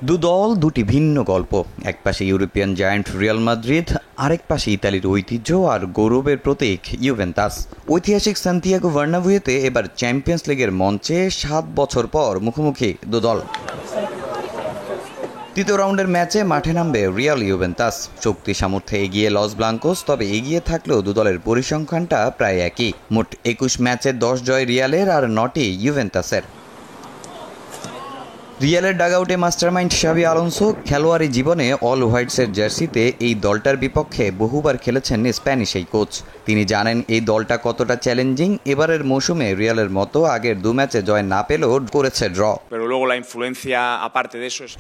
দু দল দুটি ভিন্ন গল্প। এক পাশে ইউরোপিয়ান জায়ান্ট রিয়াল মাদ্রিদ, আরেক পাশে ইতালির ঐতিহ্য আর গৌরবের প্রতীক ইউভেন্টাস। ঐতিহাসিক সান্তিয়াগো বার্নাব্যুতে এবার চ্যাম্পিয়ন্স লিগের মঞ্চে 7 বছর পর মুখোমুখি দু দল। তৃতীয় রাউন্ডের ম্যাচে মাঠে নামবে রিয়াল ইউভেন্টাস। শক্তি সামর্থ্যে এগিয়ে লস ব্লাঙ্কোস, তবে এগিয়ে থাকলেও দু দলের পরিসংখ্যানটা প্রায় একই। মোট 21 ম্যাচে 10 জয় রিয়ালের আর 9টি ইউভেন্টাসের। রিয়ালের ডাগআউটে মাস্টারমাইন্ড শাভি আলোনসো খেলোয়াড়ি জীবনে অল হোয়াইটসের জার্সিতে এই দলটার বিপক্ষে বহুবার খেলেছেন স্প্যানিশ এই কোচ। তিনি জানেন এই দলটা কতটা চ্যালেঞ্জিং। এবারের মৌসুমে রিয়ালের মতো আগের 2 ম্যাচে জয় না পেলেও করেছে ড্র।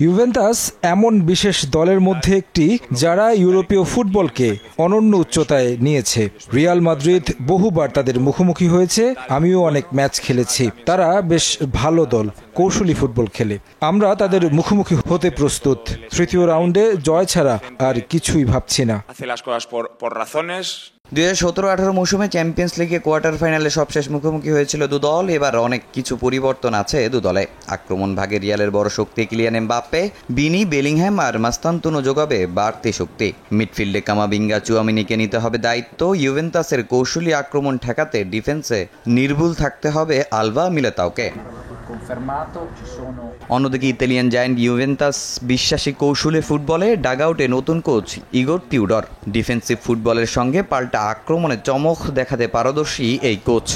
ইউভেন্টাস এমন বিশেষ দলের মধ্যে একটি যারা ইউরোপীয় ফুটবলকে অনন্য উচ্চতায় নিয়েছে। রিয়াল মাদ্রিদ বহুবার তাদের মুখোমুখি হয়েছে, আমিও অনেক ম্যাচ খেলেছি। তারা বেশ ভালো দল, কৌশলী ফুটবল খেলে। আমরা তাদের মুখোমুখি হতে প্রস্তুত। তৃতীয় রাউন্ডে জয় ছাড়া আর কিছুই ভাবছি না। 2017-18 মৌসুমে চ্যাম্পিয়ন্স লিগে কোয়ার্টার ফাইনালে সবশেষ মুখোমুখি হয়েছিল দু দল। এবার অনেক কিছু পরিবর্তন আছে দু দলে। আক্রমণ ভাগে রিয়ালের বড় শক্তি কিলিয়ান এমবাপ্পে, বিনি, বেলিংহ্যাম আর মাস্তান্তুনো যোগাবে বাড়তি শক্তি। মিডফিল্ডে কামাবিঙ্গা, চুয়ামিনিকে নিতে হবে দায়িত্ব। ইউভেন্টাসের কৌশলী আক্রমণ ঠেকাতে ডিফেন্সে নির্ভুল থাকতে হবে আলভা মিলিতাওকে। অন্যদিকে ইতালিয়ান জায়ান্ট ইউভেন্টাস বিশ্বাসী কৌশলে ফুটবলে, ডাগআউটে নতুন কোচ ইগোর টিউডর। ডিফেন্সিভ ফুটবলের সঙ্গে পাল্টা আক্রমণে চমক দেখাতে পারদর্শী এই কোচ।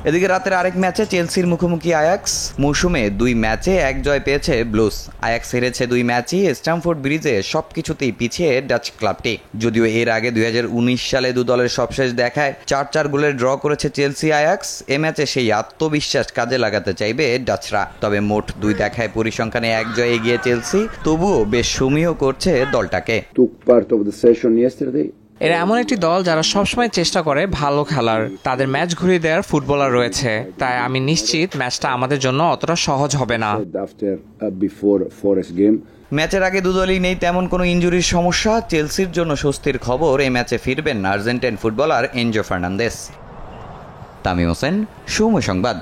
এদিকে রাতের আরেক ম্যাচে চেলসির মুখোমুখি আয়াক্স। মৌসুমে 2 ম্যাচে 1 জয় পেয়েছে ব্লুজ। আয়াক্স হেরেছে 2 ম্যাচই। স্ট্যামফোর্ড ব্রিজে সবকিছুতেই পিছিয়ে ডাচ ক্লাবটি। যদিও এর আগে 2019 সালে দু দলের সবশেষ দেখায় 4-4 গোলের ড্র করেছে চেলসি আয়াক্স। এ ম্যাচে সেই আত্মবিশ্বাস কাজে লাগাতে চাইবে ডাচরা। তবে মোট 2 দেখায় পরিসংখ্যানে 1 জয় এগিয়ে চেলসি, তবুও বেশ সমীহ করছে দলটাকে। এরা এমন একটি দল যারা সবসময় চেষ্টা করে ভালো খেলার। তাদের ম্যাচ ঘুরিয়ে দেওয়ার ফুটবলার রয়েছে, তাই আমি নিশ্চিত ম্যাচটা আমাদের জন্য অতটা সহজ হবে না। ম্যাচের আগে দু দলই নেই তেমন কোনো ইনজুরির সমস্যা। চেলসির জন্য স্বস্তির খবর, এই ম্যাচে ফিরবেন Argentine footballer Enzo Fernandez. Tamim Hossain, সময় সংবাদ।